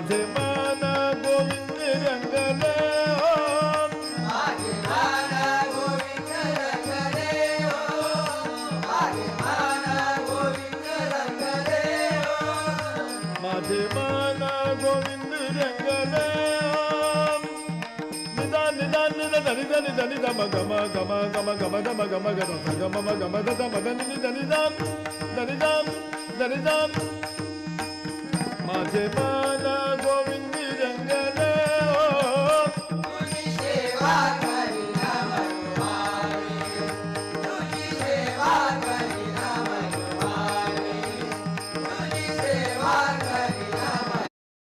माझे मन गोविंद रंगले हो, माझे मन गोविंद रंगले हो, माझे मन गोविंद रंगले हो, माझे मन गोविंद रंगले हो. निदान निदान निदान धनी धनी धनी धम गम गम गम गम धम गम गम गम गम धम धनी धनी धम धनी धम धनी धम. माझे मन